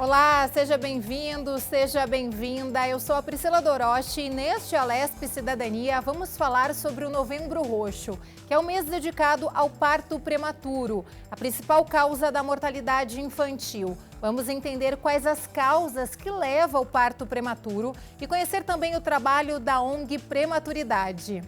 Olá, seja bem-vindo, seja bem-vinda. Eu sou a Priscila Doroche e neste Alesp Cidadania vamos falar sobre o Novembro Roxo, que é o mês dedicado ao parto prematuro, a principal causa da mortalidade infantil. Vamos entender quais as causas que levam ao parto prematuro e conhecer também o trabalho da ONG Prematuridade.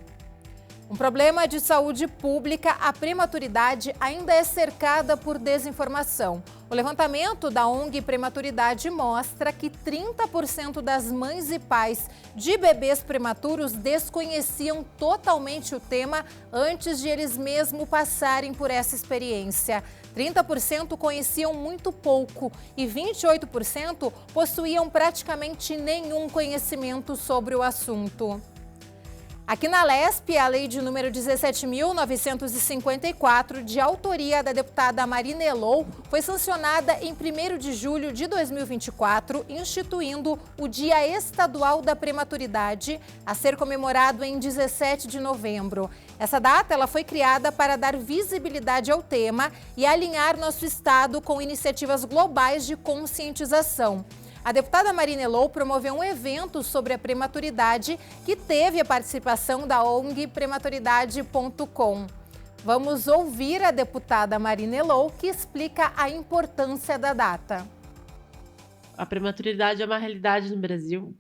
Um problema de saúde pública, a prematuridade ainda é cercada por desinformação. O levantamento da ONG Prematuridade mostra que 30% das mães e pais de bebês prematuros desconheciam totalmente o tema antes de eles mesmos passarem por essa experiência. 30% conheciam muito pouco e 28% possuíam praticamente nenhum conhecimento sobre o assunto. Aqui na Alesp, a lei de número 17.954, de autoria da deputada Marina Elou, foi sancionada em 1º de julho de 2024, instituindo o Dia Estadual da Prematuridade, a ser comemorado em 17 de novembro. Essa data ela foi criada para dar visibilidade ao tema e alinhar nosso estado com iniciativas globais de conscientização. A deputada Marina Elou promoveu um evento sobre a prematuridade que teve a participação da ONG Prematuridade.com. Vamos ouvir a deputada Marina Elou, que explica a importância da data. A prematuridade é uma realidade no Brasil.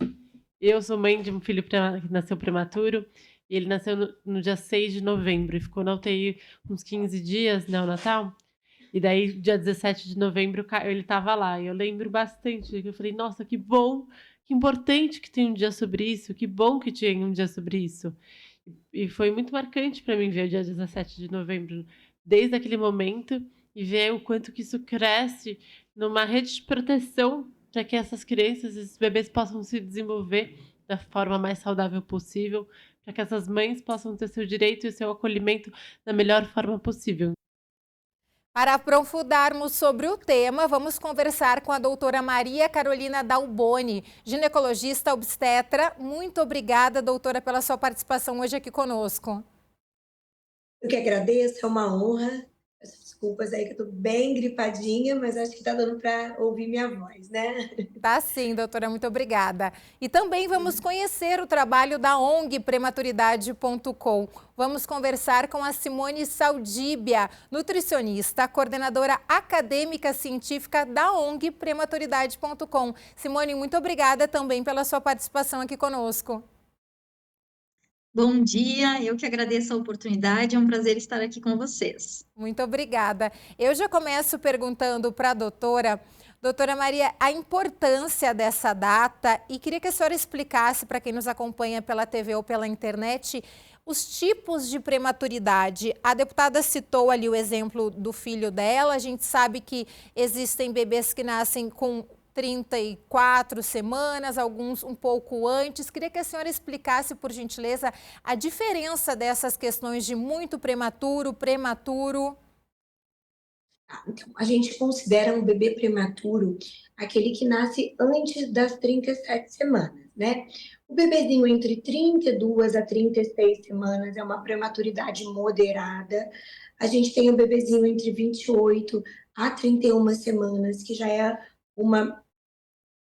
Eu sou mãe de um filho que nasceu prematuro e ele nasceu no dia 6 de novembro e ficou na UTI uns 15 dias, né, o Natal. E daí, dia 17 de novembro, ele estava lá. E eu lembro bastante, que eu falei, nossa, que bom, que importante que tem um dia sobre isso, que bom que tinha um dia sobre isso. E foi muito marcante para mim ver o dia 17 de novembro, desde aquele momento, e ver o quanto que isso cresce numa rede de proteção para que essas crianças, esses bebês possam se desenvolver da forma mais saudável possível, para que essas mães possam ter seu direito e seu acolhimento da melhor forma possível. Para aprofundarmos sobre o tema, vamos conversar com a doutora Maria Carolina Dalboni, ginecologista obstetra. Muito obrigada, doutora, pela sua participação hoje aqui conosco. Eu que agradeço, é uma honra. Peço desculpas aí que eu tô bem gripadinha, mas acho que tá dando para ouvir minha voz, né? Tá sim, doutora, muito obrigada. E também vamos conhecer o trabalho da ONG Prematuridade.com. Vamos conversar com a Simone Saldíbia, nutricionista, coordenadora acadêmica científica da ONG Prematuridade.com. Simone, muito obrigada também pela sua participação aqui conosco. Bom dia, eu que agradeço a oportunidade, é um prazer estar aqui com vocês. Muito obrigada. Eu já começo perguntando para a doutora Maria, a importância dessa data e queria que a senhora explicasse para quem nos acompanha pela TV ou pela internet os tipos de prematuridade. A deputada citou ali o exemplo do filho dela, a gente sabe que existem bebês que nascem com 34 semanas, alguns um pouco antes. Queria que a senhora explicasse, por gentileza, a diferença dessas questões de muito prematuro, prematuro. Então, a gente considera um bebê prematuro aquele que nasce antes das 37 semanas, né? O bebezinho entre 32 a 36 semanas é uma prematuridade moderada. A gente tem o bebezinho entre 28 a 31 semanas, que já é uma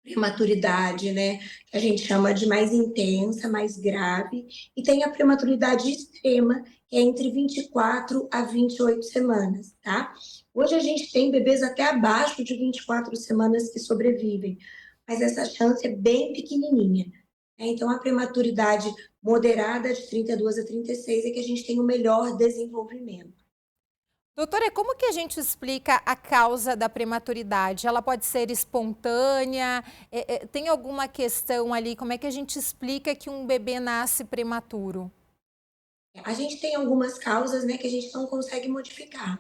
prematuridade, né, que a gente chama de mais intensa, mais grave, e tem a prematuridade extrema, que é entre 24 a 28 semanas, tá? Hoje a gente tem bebês até abaixo de 24 semanas que sobrevivem, mas essa chance é bem pequenininha, né? Então, a prematuridade moderada de 32 a 36 é que a gente tem o melhor desenvolvimento. Doutora, como que a gente explica a causa da prematuridade? Ela pode ser espontânea? Tem alguma questão ali? Como é que a gente explica que um bebê nasce prematuro? A gente tem algumas causas, né, que a gente não consegue modificar.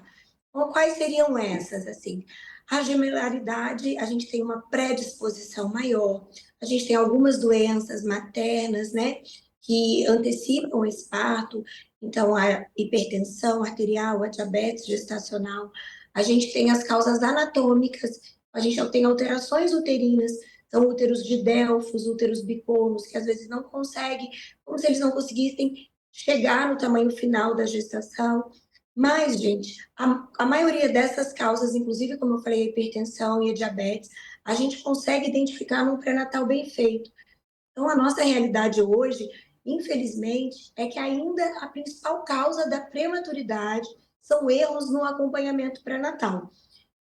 Então, quais seriam essas, assim? A gemelaridade, a gente tem uma predisposição maior, a gente tem algumas doenças maternas, né, que antecipam esse parto, então a hipertensão arterial, a diabetes gestacional, a gente tem as causas anatômicas, a gente tem alterações uterinas, são úteros de Delfos, úteros bicornos, que às vezes não conseguem, como se eles não conseguissem chegar no tamanho final da gestação. Mas, gente, a maioria dessas causas, inclusive, como eu falei, a hipertensão e a diabetes, a gente consegue identificar num pré-natal bem feito. Então, a nossa realidade hoje, infelizmente, é que ainda a principal causa da prematuridade são erros no acompanhamento pré-natal.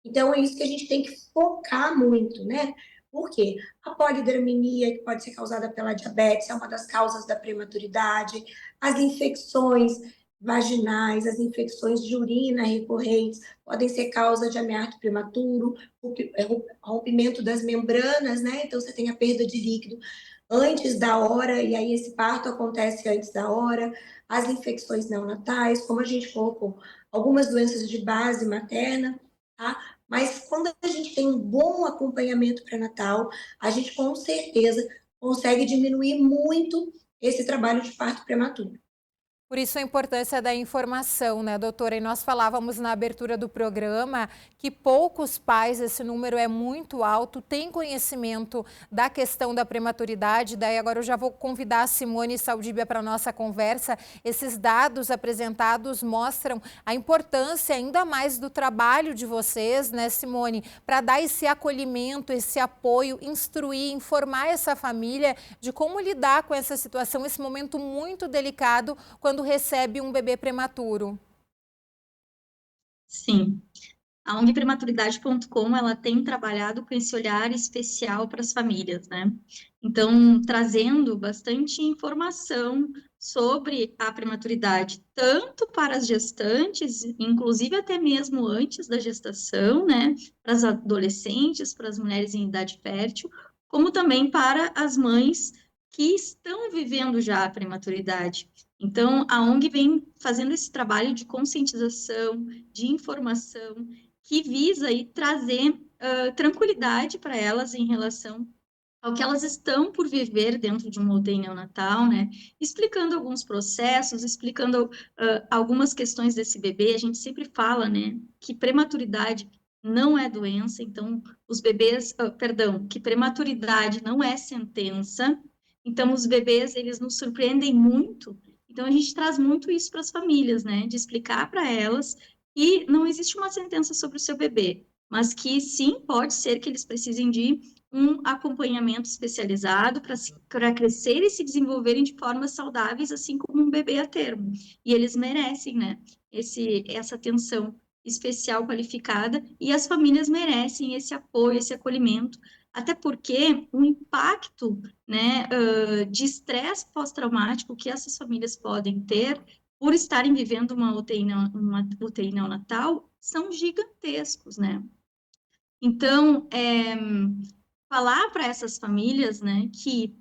Então, é isso que a gente tem que focar muito, né? Por quê? A polidramia, que pode ser causada pela diabetes, é uma das causas da prematuridade. As infecções vaginais, as infecções de urina recorrentes podem ser causa de ameaço prematuro, rompimento das membranas, né? Então, você tem a perda de líquido antes da hora, e aí esse parto acontece antes da hora. As infecções neonatais, como a gente colocou, algumas doenças de base materna, tá? Mas quando a gente tem um bom acompanhamento pré-natal, a gente com certeza consegue diminuir muito esse trabalho de parto prematuro. Por isso a importância da informação, né, doutora? E nós falávamos na abertura do programa que poucos pais, esse número é muito alto, têm conhecimento da questão da prematuridade. Daí agora eu já vou convidar a Simone Saldíbia para a nossa conversa. Esses dados apresentados mostram a importância ainda mais do trabalho de vocês, né, Simone, para dar esse acolhimento, esse apoio, instruir, informar essa família de como lidar com essa situação, esse momento muito delicado quando recebe um bebê prematuro. Sim. A ONG Prematuridade.com, ela tem trabalhado com esse olhar especial para as famílias, né? Então, trazendo bastante informação sobre a prematuridade, tanto para as gestantes, inclusive até mesmo antes da gestação, né? Para as adolescentes, para as mulheres em idade fértil, como também para as mães que estão vivendo já a prematuridade. Então, a ONG vem fazendo esse trabalho de conscientização, de informação, que visa aí trazer tranquilidade para elas em relação ao que elas estão por viver dentro de uma UTI neonatal, né? Explicando alguns processos, explicando algumas questões desse bebê. A gente sempre fala, né, que prematuridade não é doença, então os bebês, que prematuridade não é sentença. Então os bebês, eles nos surpreendem muito. Então a gente traz muito isso para as famílias, né, de explicar para elas que não existe uma sentença sobre o seu bebê, mas que sim, pode ser que eles precisem de um acompanhamento especializado para crescer e se desenvolverem de formas saudáveis, assim como um bebê a termo. E eles merecem, né, essa atenção especial qualificada, e as famílias merecem esse apoio, esse acolhimento, até porque o impacto, né, de estresse pós-traumático que essas famílias podem ter por estarem vivendo uma UTI neonatal são gigantescos, né? Então, falar para essas famílias, né, que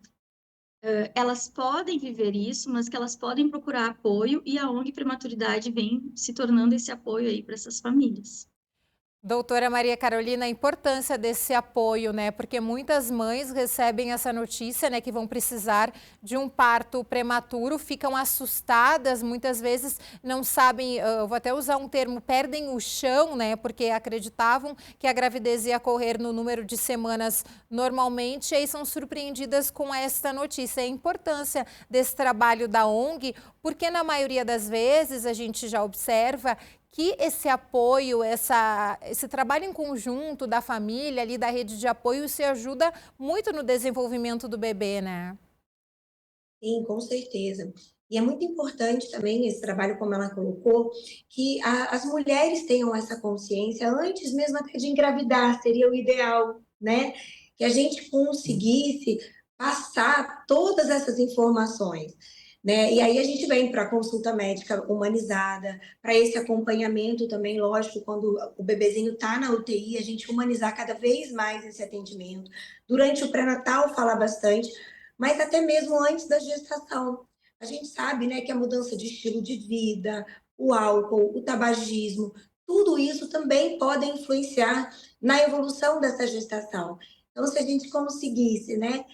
elas podem viver isso, mas que elas podem procurar apoio, e a ONG Prematuridade vem se tornando esse apoio aí para essas famílias. Doutora Maria Carolina, a importância desse apoio, né? Porque muitas mães recebem essa notícia, né, que vão precisar de um parto prematuro, ficam assustadas, muitas vezes não sabem, eu vou até usar um termo, perdem o chão, né? Porque acreditavam que a gravidez ia correr no número de semanas normalmente, e aí são surpreendidas com esta notícia. A importância desse trabalho da ONG, porque na maioria das vezes a gente já observa que esse apoio, esse trabalho em conjunto da família, ali da rede de apoio, se ajuda muito no desenvolvimento do bebê, né? Sim, com certeza. E é muito importante também esse trabalho, como ela colocou, que as mulheres tenham essa consciência antes mesmo até de engravidar, seria o ideal, né? Que a gente conseguisse passar todas essas informações, né? E aí a gente vem para a consulta médica humanizada, para esse acompanhamento também, lógico, quando o bebezinho está na UTI, a gente humanizar cada vez mais esse atendimento. Durante o pré-natal, falar bastante, mas até mesmo antes da gestação. A gente sabe, né, que a mudança de estilo de vida, o álcool, o tabagismo, tudo isso também pode influenciar na evolução dessa gestação. Então, se a gente conseguisse, né,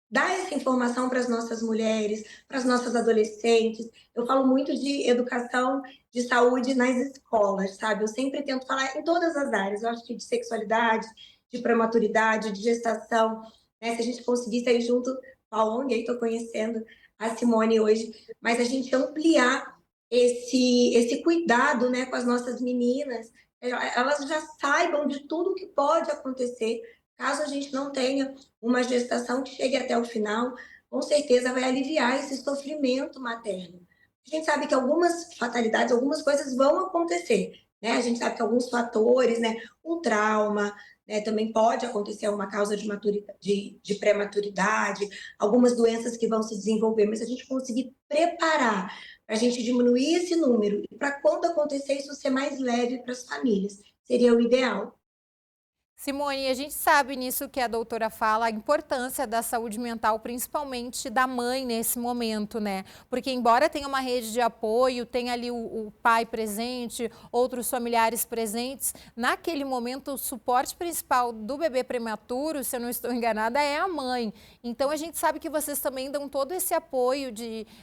dar essa informação para as nossas mulheres, para as nossas adolescentes. Eu falo muito de educação de saúde nas escolas, sabe? Eu sempre tento falar em todas as áreas. Eu acho que de sexualidade, de prematuridade, de gestação, né? Se a gente conseguisse aí junto com a ONG, aí estou conhecendo a Simone hoje, mas a gente ampliar esse cuidado, né, com as nossas meninas, elas já saibam de tudo que pode acontecer, caso a gente não tenha uma gestação que chegue até o final, com certeza vai aliviar esse sofrimento materno. A gente sabe que algumas fatalidades, algumas coisas vão acontecer, né? A gente sabe que alguns fatores, né, um trauma, né, também pode acontecer uma causa de prematuridade, algumas doenças que vão se desenvolver, mas a gente conseguir preparar para a gente diminuir esse número e para quando acontecer isso ser mais leve para as famílias, seria o ideal. Simone, a gente sabe nisso que a doutora fala, a importância da saúde mental, principalmente da mãe nesse momento, né? Porque embora tenha uma rede de apoio, tenha ali o pai presente, outros familiares presentes, naquele momento o suporte principal do bebê prematuro, se eu não estou enganada, é a mãe. Então a gente sabe que vocês também dão todo esse apoio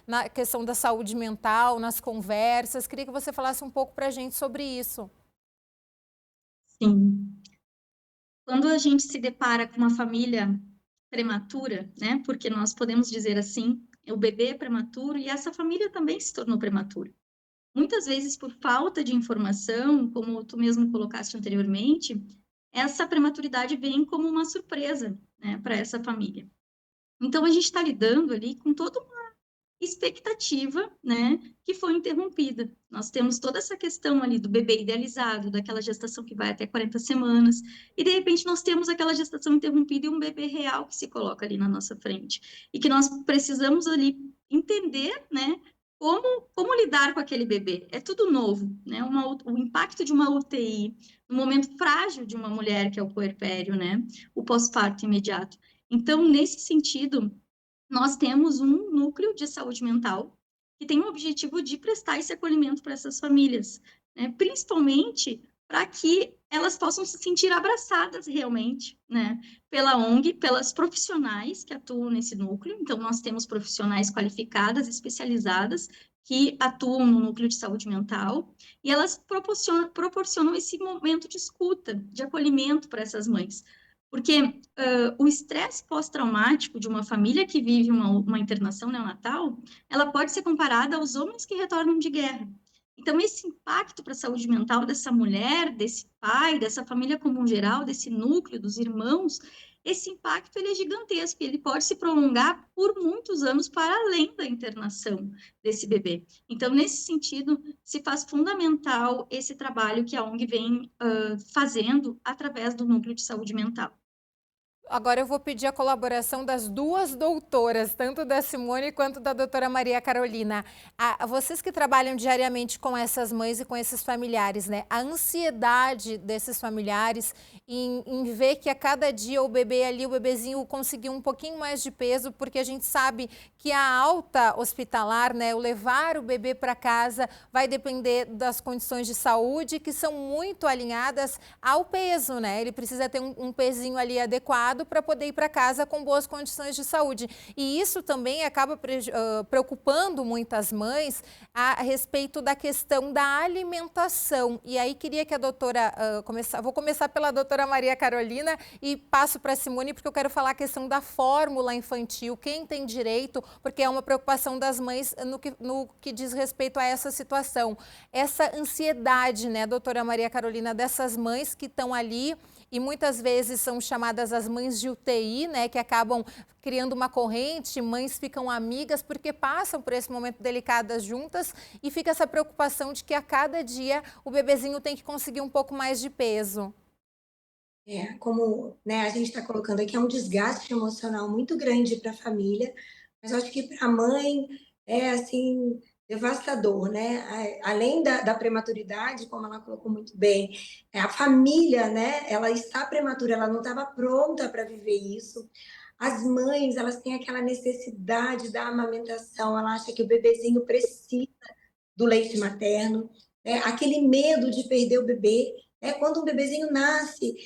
na questão da saúde mental, nas conversas. Queria que você falasse um pouco para a gente sobre isso. Sim. Quando a gente se depara com uma família prematura, né? Porque nós podemos dizer assim, o bebê é prematuro e essa família também se tornou prematura. Muitas vezes, por falta de informação, como tu mesmo colocaste anteriormente, essa prematuridade vem como uma surpresa, né, para essa família. Então, a gente está lidando ali com toda uma expectativa, né, que foi interrompida. Nós temos toda essa questão ali do bebê idealizado, daquela gestação que vai até 40 semanas, e de repente nós temos aquela gestação interrompida e um bebê real que se coloca ali na nossa frente. E que nós precisamos ali entender, né, como lidar com aquele bebê. É tudo novo, né? O impacto de uma UTI, no momento frágil de uma mulher, que é o puerpério, né? O pós-parto imediato. Então, nesse sentido, nós temos um núcleo de saúde mental que tem o objetivo de prestar esse acolhimento para essas famílias, né? Principalmente para que elas possam se sentir abraçadas realmente, né? Pela ONG, pelas profissionais que atuam nesse núcleo. Então, nós temos profissionais qualificadas, especializadas, que atuam no núcleo de saúde mental, e elas proporcionam esse momento de escuta, de acolhimento para essas mães. Porque o estresse pós-traumático de uma família que vive uma internação neonatal, ela pode ser comparada aos homens que retornam de guerra. Então, esse impacto para a saúde mental dessa mulher, desse pai, dessa família como um geral, desse núcleo, dos irmãos, esse impacto ele é gigantesco, ele pode se prolongar por muitos anos para além da internação desse bebê. Então, nesse sentido, se faz fundamental esse trabalho que a ONG vem fazendo através do núcleo de saúde mental. Agora eu vou pedir a colaboração das duas doutoras, tanto da Simone quanto da doutora Maria Carolina. Vocês que trabalham diariamente com essas mães e com esses familiares, né? A ansiedade desses familiares em ver que a cada dia o bebê ali, o bebezinho conseguiu um pouquinho mais de peso, porque a gente sabe que a alta hospitalar, né? O levar o bebê para casa vai depender das condições de saúde que são muito alinhadas ao peso, né? Ele precisa ter um pezinho ali adequado para poder ir para casa com boas condições de saúde. E isso também acaba preocupando muitas mães a respeito da questão da alimentação. E aí queria que a doutora, vou começar pela doutora Maria Carolina e passo para a Simone, porque eu quero falar a questão da fórmula infantil, quem tem direito, porque é uma preocupação das mães no que diz respeito a essa situação. Essa ansiedade, né, doutora Maria Carolina, dessas mães que estão ali e muitas vezes são chamadas as mães de UTI, né, que acabam criando uma corrente, mães ficam amigas porque passam por esse momento delicadas juntas e fica essa preocupação de que a cada dia o bebezinho tem que conseguir um pouco mais de peso. Como, né, a gente está colocando aqui, é um desgaste emocional muito grande para a família, mas eu acho que para a mãe é, assim, devastador, né? Além da prematuridade, como ela colocou muito bem, a família, né, ela está prematura, ela não estava pronta para viver isso. As mães, elas têm aquela necessidade da amamentação, ela acha que o bebezinho precisa do leite materno, né? Aquele medo de perder o bebê. Quando um bebezinho nasce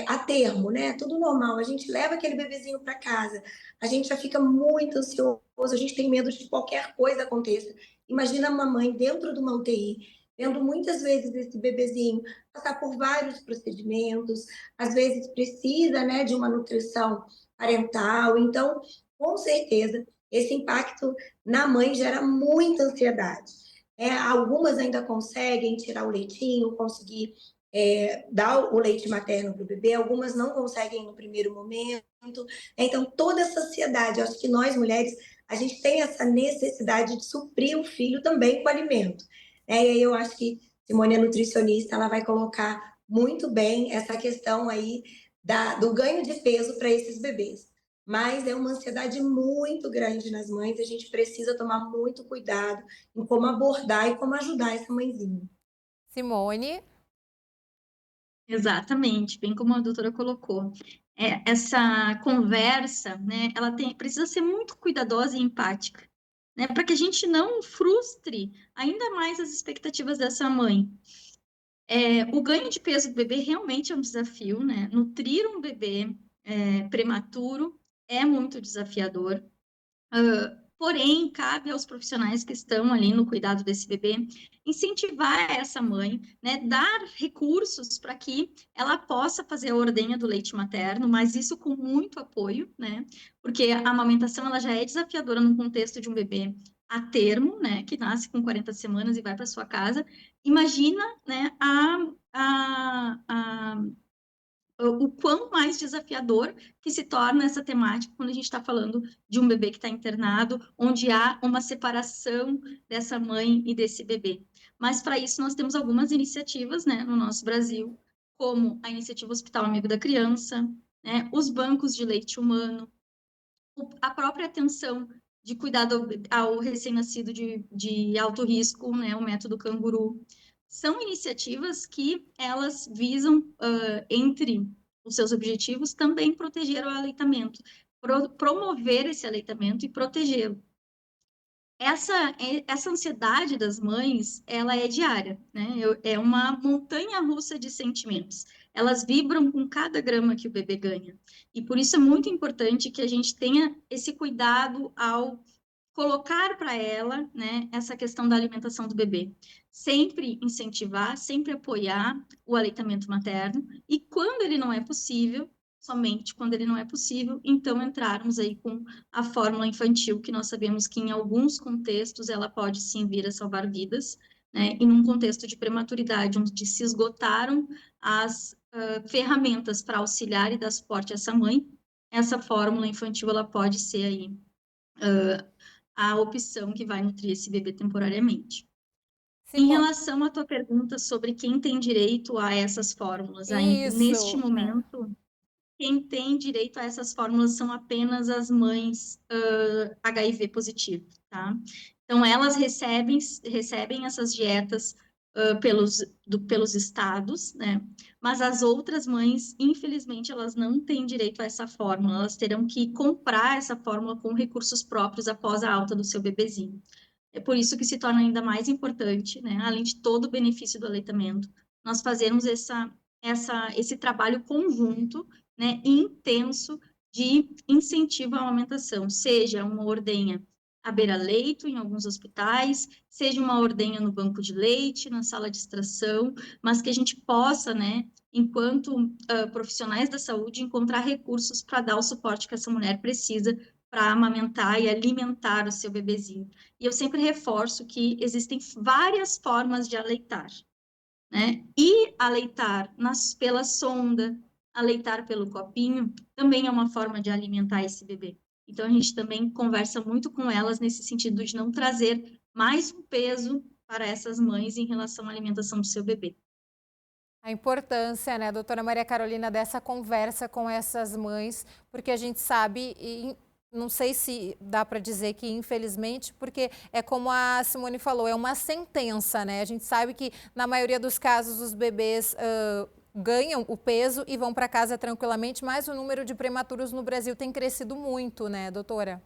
a termo, né? Tudo normal, a gente leva aquele bebezinho para casa, a gente já fica muito ansioso, a gente tem medo de que qualquer coisa aconteça. Imagina uma mãe dentro de uma UTI, vendo muitas vezes esse bebezinho passar por vários procedimentos, às vezes precisa, né, de uma nutrição parental. Então, com certeza, esse impacto na mãe gera muita ansiedade. Algumas ainda conseguem tirar o leitinho, conseguir dar o leite materno para o bebê, algumas não conseguem no primeiro momento. Então, toda essa ansiedade, eu acho que nós mulheres, a gente tem essa necessidade de suprir o filho também com alimento. E aí eu acho que Simone é nutricionista, ela vai colocar muito bem essa questão aí do ganho de peso para esses bebês. Mas é uma ansiedade muito grande nas mães, a gente precisa tomar muito cuidado em como abordar e como ajudar essa mãezinha. Simone? Exatamente, bem como a doutora colocou. Essa conversa, né, ela precisa ser muito cuidadosa e empática, né, para que a gente não frustre ainda mais as expectativas dessa mãe. O ganho de peso do bebê realmente é um desafio, né? Nutrir um bebê prematuro é muito desafiador. Porém, cabe aos profissionais que estão ali no cuidado desse bebê incentivar essa mãe, né, dar recursos para que ela possa fazer a ordenha do leite materno, mas isso com muito apoio, né, porque a amamentação ela já é desafiadora no contexto de um bebê a termo, né, que nasce com 40 semanas e vai para sua casa. Imagina, né, o quão mais desafiador que se torna essa temática quando a gente está falando de um bebê que está internado, onde há uma separação dessa mãe e desse bebê. Mas para isso nós temos algumas iniciativas, né, no nosso Brasil, como a iniciativa Hospital Amigo da Criança, né, os bancos de leite humano, a própria atenção de cuidado ao recém-nascido de alto risco, né, o método canguru. São iniciativas que elas visam, entre os seus objetivos, também proteger o aleitamento, promover esse aleitamento e protegê-lo. Essa ansiedade das mães, ela é diária, né? É uma montanha-russa de sentimentos. Elas vibram com cada grama que o bebê ganha. E por isso é muito importante que a gente tenha esse cuidado ao colocar para ela, né, essa questão da alimentação do bebê. Sempre incentivar, sempre apoiar o aleitamento materno. E quando ele não é possível, somente quando ele não é possível, então entrarmos aí com a fórmula infantil, que nós sabemos que em alguns contextos ela pode sim vir a salvar vidas, né? E num contexto de prematuridade, onde se esgotaram as ferramentas para auxiliar e dar suporte a essa mãe, essa fórmula infantil ela pode ser aí a opção que vai nutrir esse bebê temporariamente. Em relação à tua pergunta sobre quem tem direito a essas fórmulas, neste momento, quem tem direito a essas fórmulas são apenas as mães HIV positivo, tá? Então, elas recebem essas dietas pelos estados, né? Mas as outras mães, infelizmente, elas não têm direito a essa fórmula, elas terão que comprar essa fórmula com recursos próprios após a alta do seu bebezinho. É por isso que se torna ainda mais importante, né? Além de todo o benefício do aleitamento, nós fazermos esse trabalho conjunto, né, intenso de incentivo à amamentação, seja uma ordenha à beira-leito em alguns hospitais, seja uma ordenha no banco de leite, na sala de extração, mas que a gente possa, né, enquanto profissionais da saúde, encontrar recursos para dar o suporte que essa mulher precisa para amamentar e alimentar o seu bebezinho. E eu sempre reforço que existem várias formas de aleitar, né? E aleitar pela sonda, aleitar pelo copinho, também é uma forma de alimentar esse bebê. Então, a gente também conversa muito com elas nesse sentido de não trazer mais um peso para essas mães em relação à alimentação do seu bebê. A importância, né, doutora Maria Carolina, dessa conversa com essas mães, porque a gente sabe, e não sei se dá para dizer que infelizmente, porque é como a Simone falou, é uma sentença, né? A gente sabe que na maioria dos casos os bebês ganham o peso e vão para casa tranquilamente, mas o número de prematuros no Brasil tem crescido muito, né, doutora?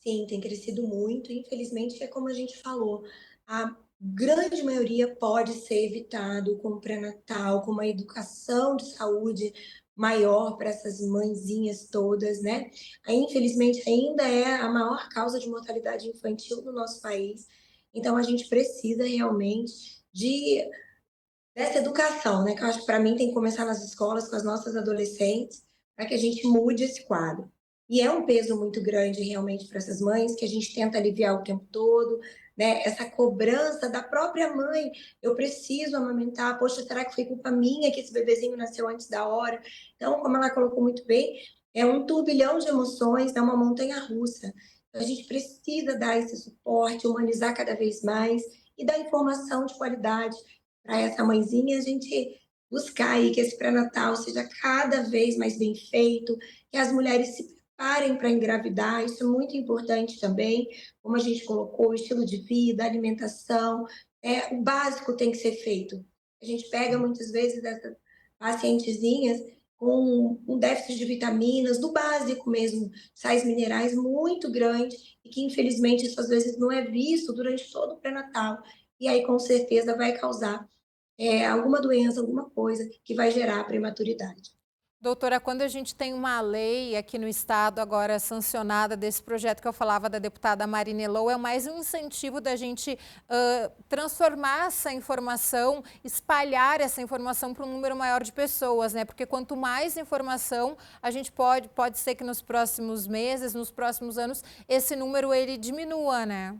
Sim, tem crescido muito. Infelizmente, é como a gente falou, a grande maioria pode ser evitado com o pré-natal, com uma educação de saúde maior para essas mãezinhas todas, né? Aí, infelizmente, ainda é a maior causa de mortalidade infantil no nosso país. Então, a gente precisa realmente dessa educação, né? Que eu acho que para mim tem que começar nas escolas, com as nossas adolescentes, para que a gente mude esse quadro. E é um peso muito grande realmente para essas mães, que a gente tenta aliviar o tempo todo, né? Essa cobrança da própria mãe, eu preciso amamentar, poxa, será que foi culpa minha que esse bebezinho nasceu antes da hora? Então, como ela colocou muito bem, é um turbilhão de emoções, é uma montanha-russa. Então, a gente precisa dar esse suporte, humanizar cada vez mais e dar informação de qualidade para essa mãezinha, a gente buscar aí que esse pré-natal seja cada vez mais bem feito, que as mulheres se preparem para engravidar, isso é muito importante também, como a gente colocou, o estilo de vida, a alimentação, o básico tem que ser feito. A gente pega muitas vezes essas pacientezinhas com um déficit de vitaminas, do básico mesmo, sais minerais muito grande, e que infelizmente isso às vezes não é visto durante todo o pré-natal, e aí com certeza vai causar alguma doença, alguma coisa que vai gerar prematuridade. Doutora, quando a gente tem uma lei aqui no estado agora sancionada desse projeto que eu falava da deputada Marina Low, é mais um incentivo da gente transformar essa informação, espalhar essa informação para um número maior de pessoas, né? Porque quanto mais informação, a gente pode ser que nos próximos meses, nos próximos anos, esse número ele diminua, né?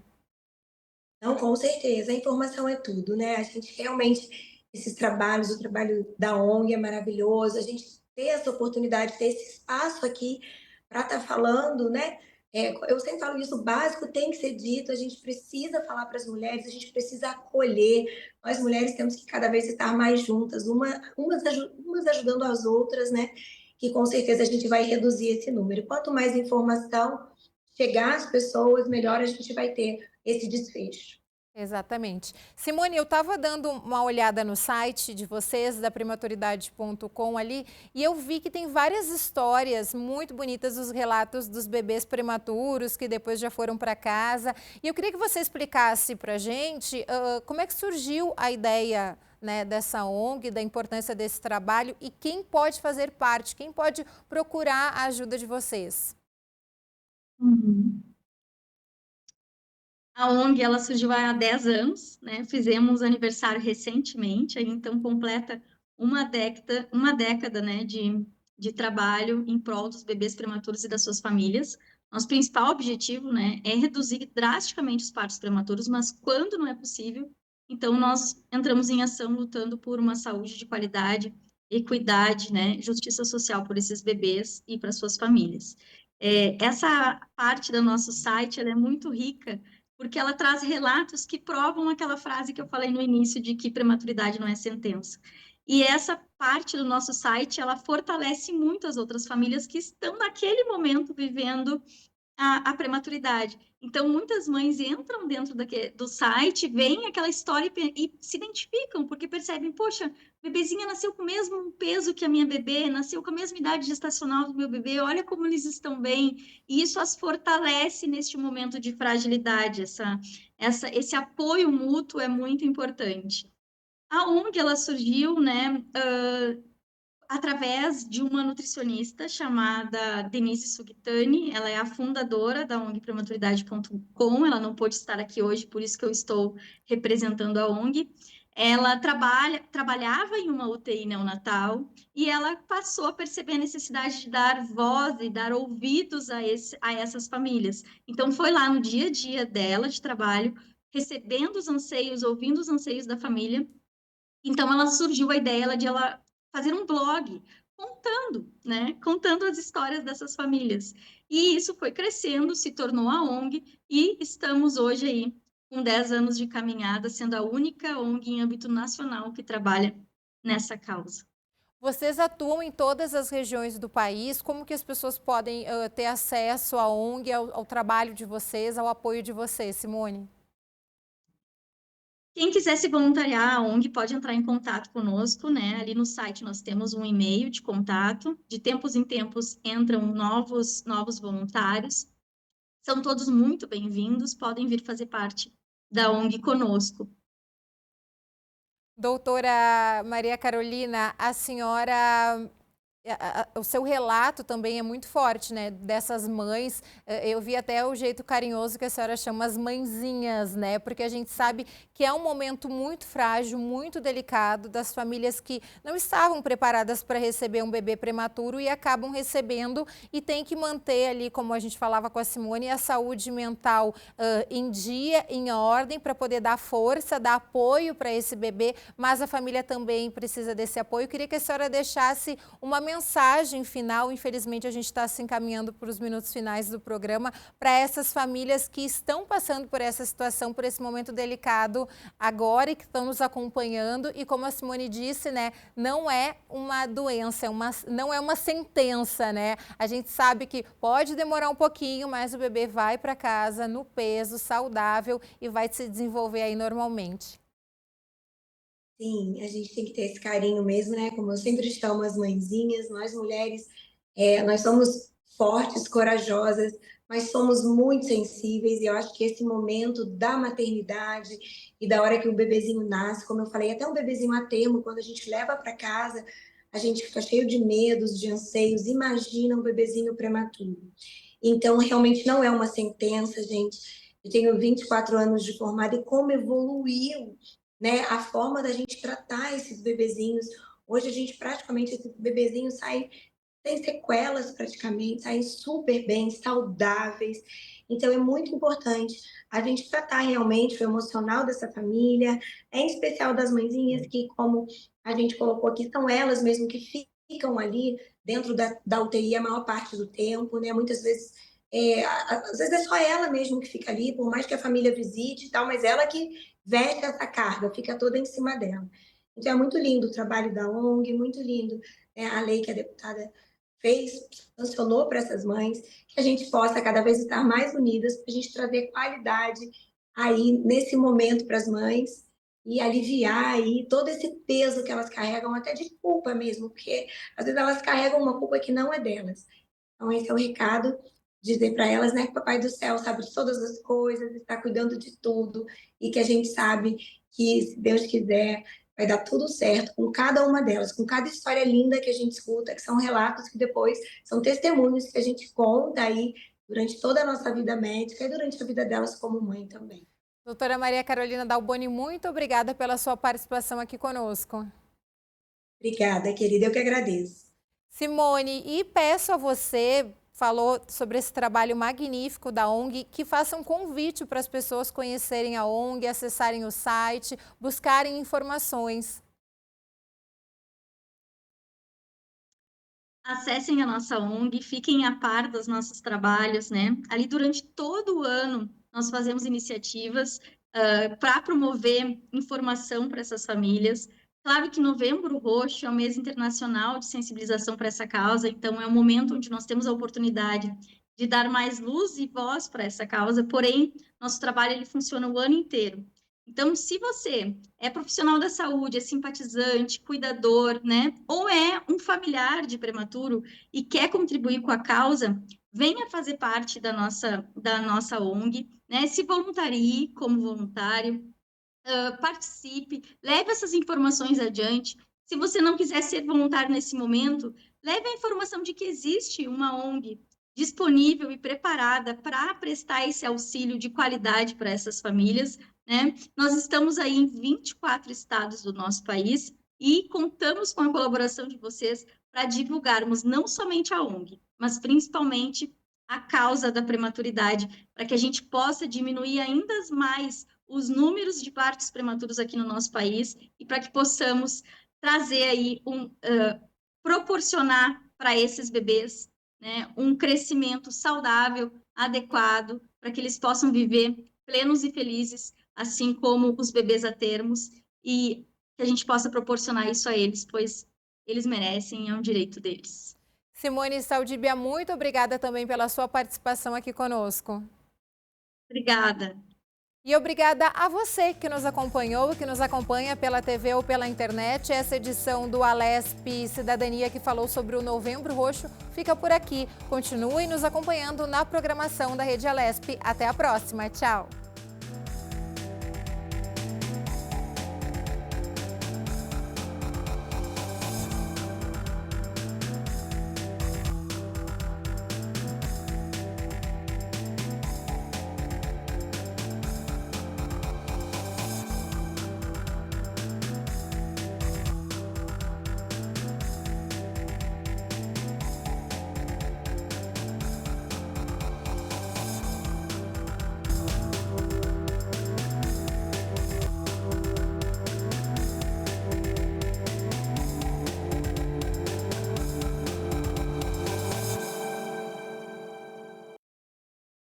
Não, com certeza, a informação é tudo, né? A gente realmente, esses trabalhos, o trabalho da ONG é maravilhoso, a gente ter essa oportunidade, ter esse espaço aqui para estar falando, né? Eu sempre falo isso, o básico tem que ser dito, a gente precisa falar para as mulheres, a gente precisa acolher, nós mulheres temos que cada vez estar mais juntas, umas ajudando as outras, né? Que com certeza a gente vai reduzir esse número. Quanto mais informação chegar às pessoas, melhor a gente vai ter esse desfecho. Exatamente. Simone, eu estava dando uma olhada no site de vocês, da prematuridade.com ali, e eu vi que tem várias histórias muito bonitas, os relatos dos bebês prematuros que depois já foram para casa. E eu queria que você explicasse para a gente como é que surgiu a ideia, né, dessa ONG, da importância desse trabalho e quem pode fazer parte, quem pode procurar a ajuda de vocês. Uhum. A ONG, ela surgiu há 10 anos, né? Fizemos aniversário recentemente, aí então completa uma década, né, de trabalho em prol dos bebês prematuros e das suas famílias. Nosso principal objetivo, né, é reduzir drasticamente os partos prematuros, mas quando não é possível, então nós entramos em ação lutando por uma saúde de qualidade, equidade, né, justiça social por esses bebês e para suas famílias. Essa parte do nosso site, ela é muito rica, porque ela traz relatos que provam aquela frase que eu falei no início de que prematuridade não é sentença. E essa parte do nosso site, ela fortalece muito as outras famílias que estão naquele momento vivendo a prematuridade. Então, muitas mães entram dentro do site, veem aquela história e se identificam, porque percebem, poxa, bebezinha nasceu com o mesmo peso que a minha bebê, nasceu com a mesma idade gestacional do meu bebê, olha como eles estão bem. E isso as fortalece neste momento de fragilidade, esse apoio mútuo é muito importante. A ONG, ela surgiu, né, através de uma nutricionista chamada Denise Sugitani. Ela é a fundadora da ONG Prematuridade.com. Ela não pôde estar aqui hoje, por isso que eu estou representando a ONG. Ela trabalhava em uma UTI neonatal e ela passou a perceber a necessidade de dar voz e dar ouvidos a essas famílias. Então, foi lá no dia a dia dela de trabalho, recebendo os anseios, ouvindo os anseios da família. Então, ela surgiu a ideia de ela fazer um blog contando, né? Contando as histórias dessas famílias. E isso foi crescendo, se tornou a ONG e estamos hoje aí com 10 anos de caminhada, sendo a única ONG em âmbito nacional que trabalha nessa causa. Vocês atuam em todas as regiões do país. Como que as pessoas podem ter acesso à ONG, ao trabalho de vocês, ao apoio de vocês, Simone? Quem quiser se voluntariar, a ONG pode entrar em contato conosco, né? Ali no site nós temos um e-mail de contato. De tempos em tempos entram novos voluntários. São todos muito bem-vindos, podem vir fazer parte da ONG conosco. Doutora Maria Carolina, a senhora o seu relato também é muito forte, né? Dessas mães. Eu vi até o jeito carinhoso que a senhora chama as mãezinhas, né? Porque a gente sabe que é um momento muito frágil, muito delicado das famílias que não estavam preparadas para receber um bebê prematuro e acabam recebendo e tem que manter ali, como a gente falava com a Simone, a saúde mental em dia, em ordem, para poder dar força, dar apoio para esse bebê, mas a família também precisa desse apoio. Eu queria que a senhora deixasse uma mensagem final. Infelizmente, a gente está se encaminhando para os minutos finais do programa, para essas famílias que estão passando por essa situação, por esse momento delicado agora e que estão nos acompanhando. E como a Simone disse, né, não é uma doença, não é uma sentença, né? A gente sabe que pode demorar um pouquinho, mas o bebê vai para casa no peso, saudável e vai se desenvolver aí normalmente. Sim, a gente tem que ter esse carinho mesmo, né? Como eu sempre chamo as mãezinhas, nós mulheres, nós somos fortes, corajosas, mas somos muito sensíveis e eu acho que esse momento da maternidade e da hora que o bebezinho nasce, como eu falei, até um bebezinho a termo, quando a gente leva para casa, a gente fica cheio de medos, de anseios, imagina um bebezinho prematuro. Então, realmente não é uma sentença, gente. Eu tenho 24 anos de formada e como evoluiu, né, a forma da gente tratar esses bebezinhos. Hoje a gente praticamente, esses bebezinhos saem sem sequelas praticamente, saem super bem, saudáveis. Então é muito importante a gente tratar realmente o emocional dessa família, em especial das mãezinhas, que como a gente colocou aqui, são elas mesmo que ficam ali dentro da UTI a maior parte do tempo, né? Muitas vezes, às vezes é só ela mesmo que fica ali, por mais que a família visite e tal, mas ela que veste essa carga, fica toda em cima dela. Então é muito lindo o trabalho da ONG, muito lindo, né, a lei que a deputada fez, sancionou para essas mães, que a gente possa cada vez estar mais unidas, para a gente trazer qualidade aí nesse momento para as mães e aliviar aí todo esse peso que elas carregam, até de culpa mesmo, porque às vezes elas carregam uma culpa que não é delas. Então esse é o recado, dizer para elas, né, que o Papai do Céu sabe de todas as coisas, está cuidando de tudo, e que a gente sabe que, se Deus quiser, vai dar tudo certo com cada uma delas, com cada história linda que a gente escuta, que são relatos que depois são testemunhos que a gente conta aí durante toda a nossa vida médica e durante a vida delas como mãe também. Doutora Maria Carolina Dalboni, muito obrigada pela sua participação aqui conosco. Obrigada, querida, eu que agradeço. Simone, e peço a você, falou sobre esse trabalho magnífico da ONG, que faça um convite para as pessoas conhecerem a ONG, acessarem o site, buscarem informações. Acessem a nossa ONG, fiquem a par dos nossos trabalhos, né? Ali durante todo o ano nós fazemos iniciativas para promover informação para essas famílias. Claro que Novembro Roxo é um mês internacional de sensibilização para essa causa, então é um momento onde nós temos a oportunidade de dar mais luz e voz para essa causa, porém, nosso trabalho ele funciona o ano inteiro. Então, se você é profissional da saúde, é simpatizante, cuidador, né, ou é um familiar de prematuro e quer contribuir com a causa, venha fazer parte da nossa ONG, né, se voluntarie como voluntário, participe, leve essas informações adiante. Se você não quiser ser voluntário nesse momento, leve a informação de que existe uma ONG disponível e preparada para prestar esse auxílio de qualidade para essas famílias, né? Nós estamos aí em 24 estados do nosso país e contamos com a colaboração de vocês para divulgarmos não somente a ONG, mas principalmente a causa da prematuridade, para que a gente possa diminuir ainda mais os números de partos prematuros aqui no nosso país e para que possamos trazer aí proporcionar para esses bebês, né, um crescimento saudável, adequado, para que eles possam viver plenos e felizes, assim como os bebês a termos, e que a gente possa proporcionar isso a eles, pois eles merecem, é um direito deles. Simone Saldíbia, muito obrigada também pela sua participação aqui conosco. Obrigada. E obrigada a você que nos acompanhou, que nos acompanha pela TV ou pela internet. Essa edição do Alesp Cidadania, que falou sobre o Novembro Roxo, fica por aqui. Continue nos acompanhando na programação da Rede Alesp. Até a próxima. Tchau.